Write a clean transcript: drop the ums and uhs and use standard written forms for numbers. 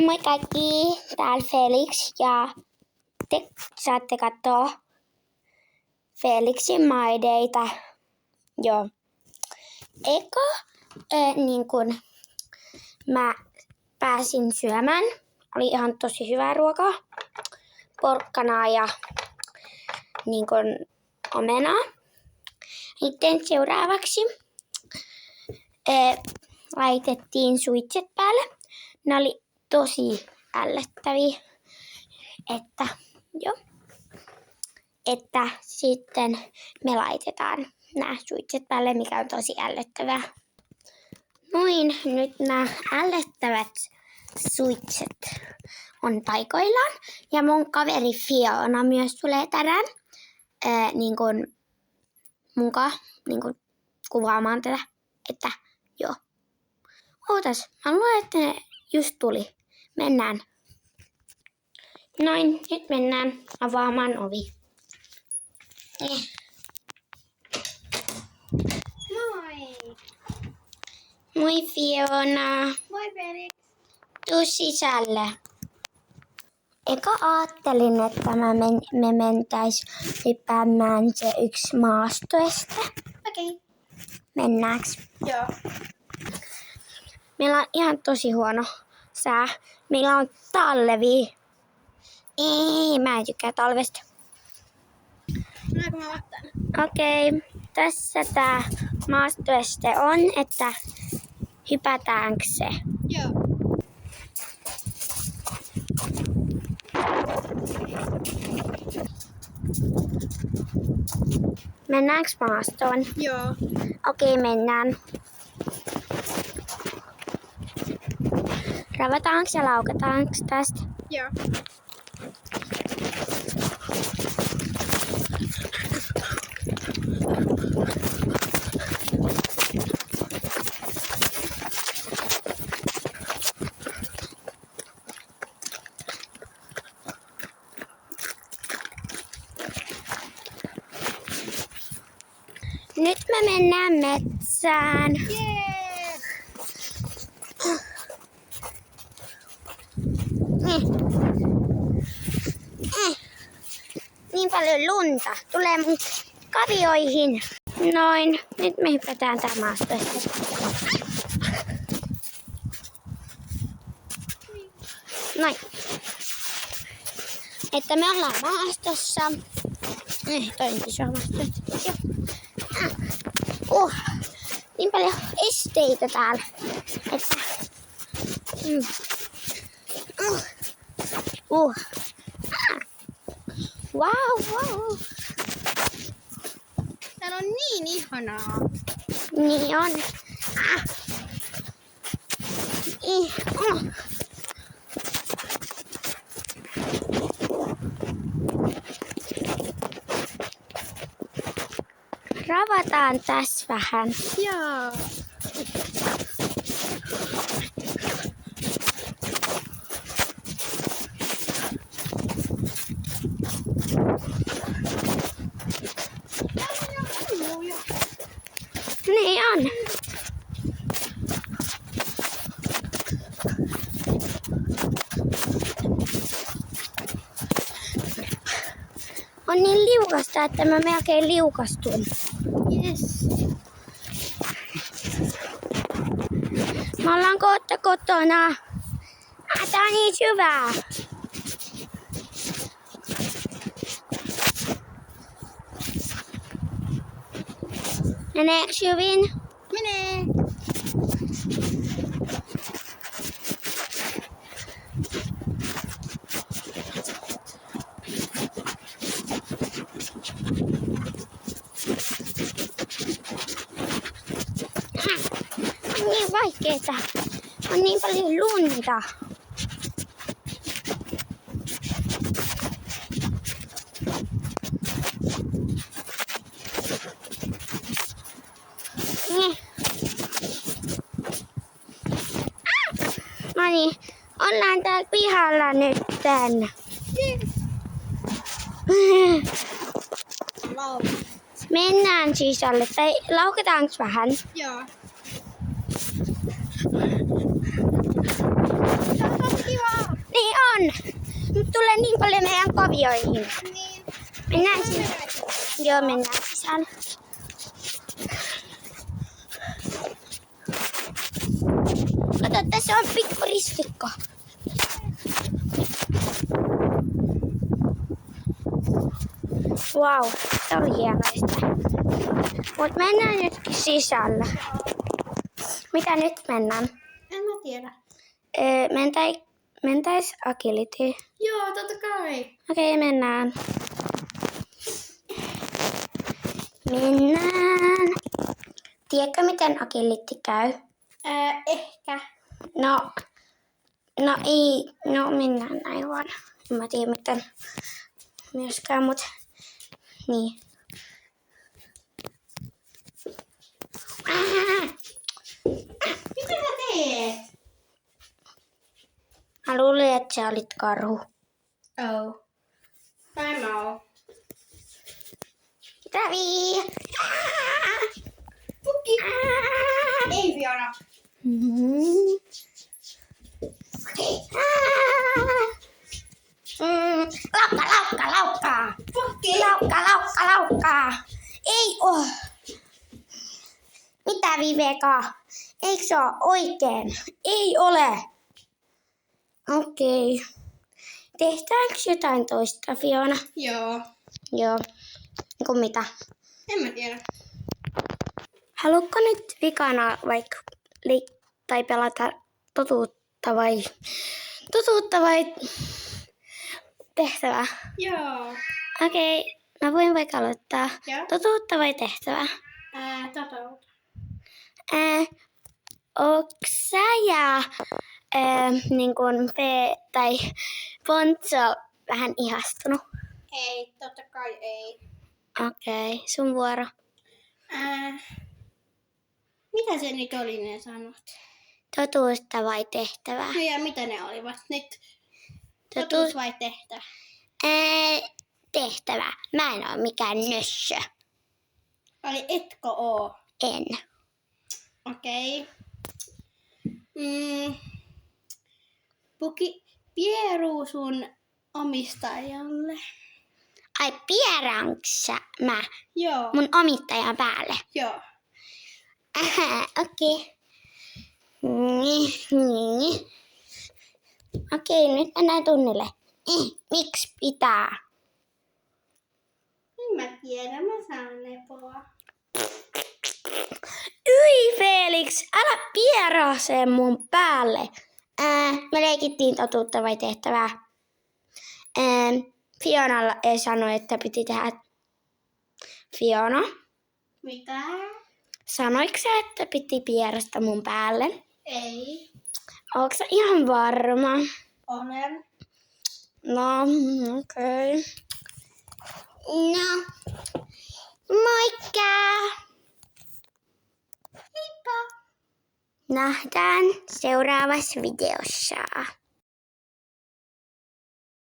Moi kaikki, täällä Felix ja te saatte katsoa Felixin maideita. Joo. Niin kun mä pääsin syömään, oli ihan tosi hyvää ruokaa. Porkkanaa ja niin kun omenaa. Sitten seuraavaksi laitettiin suitset päälle. Ne oli tosi ällöttäviä, että sitten me laitetaan nämä suitset päälle, mikä on tosi ällöttävää. Noin, nyt nämä ällöttävät suitset on paikoillaan. Ja mun kaveri Fiona myös tulee tänään kuvaamaan tätä, että joo. Ootas, mä luulen, että ne just tuli. Mennään. Noin, nyt mennään avaamaan ovi. Moi! Moi Fiona. Moi Felix! Tuu sisälle. Eka ajattelin, että me mentäis hyppäämään se yksi maastoeste. Okei. Mennääks? Joo. Meillä on ihan tosi huono sää. Meillä on talvi. Ei, mä en tykkää talvesta. Näinkö mä vastaan? Okei, tässä tää maastoeste on, että hypätäänkö se? Joo. Mennäänkö maastoon? Joo. Okei, mennään. Ravataanko ja laukataanko tästä? Joo. Nyt me mennään metsään. Jee! Niin paljon lunta tulee mun kavioihin. Noin, nyt me hypätään tää maastosta. Noin. Että me ollaan maastossa. Toinkin se on maastossa. Niin paljon esteitä täällä. Että Wow. Täällä on niin ihanaa. Niin on. Ravataan tässä vähän. Joo. Niin on. On niin liukasta, että mä melkein liukastun. Yes. Me ollaan kohta kotona. Tää on niin syvää. Meneekö hyvin? Menee. On niin vaikeeta. On niin paljon lunta. No niin, ollaan täällä pihalla nytten. Wow. Mennään sisälle. Tai laukataanko vähän? Joo. Tää on tosi kiva. tule niin paljon meidän kavioihin. Niin. Mennään sinne. Joo, mennään sisään. Kato, tässä on pikku ristikko. Wow, se oli hienoista. Mut mennään nytkin sisällä. Mitä nyt mennään? En mä tiedä. Mentäis agility. Joo, totta kai. Okei, mennään. Mennään. Tiedätkö, miten agility käy? Ehkä. No ei, no mennään näin vaan. En mä tiedä miten myöskään, mut niin. Mitä sä teet? Mä luulin, että sä olit karhu. Oh. Tai mä oon. Ravi! Pukki. Ei Fiona. Laukka! Pukki. Laukka! Ei oo! Mitä Viveka? Eikö se oo oikein? Ei ole! Okei. Tehdäänkö jotain toista, Fiona? Joo. Joo. Niin mitä? En mä tiedä. Haluatko nyt vikana vaikka tai pelata totuutta vai tehtävää? Joo. Okei, mä voin vaikka aloittaa. Joo. Totuutta vai tehtävää? Totuutta. Onks sä ja niin kun tai Pontso vähän ihastunut? Ei, totta kai ei. Okei, sun vuoro. Mitä se nyt oli ne sanot? Totuutta vai tehtävää? No ja mitä ne olivat nyt? Totuus Totuus vai tehtävä? Tehtävä. Mä en oo mikään nössö. Oli etkö oo? En. Okei. Puki pieruu sun omistajalle. Ai pieranksä mä Joo. mun omittajan päälle? Joo. Okei. Okei, nyt mennään tunnille. Miksi pitää? En mä tiedä, mä saan lepoa. Yi Felix, älä pierase mun päälle. Me leikittiin totuutta vai tehtävää. Fiona sanoi, että piti tehdä. Fiona, Mitä? sanoiko sä, että piti pierasta mun päälle? Ei. Ootko sä ihan varma? Olen. No, okei. No, moikka! Heippa. Nähdään seuraavassa videossa.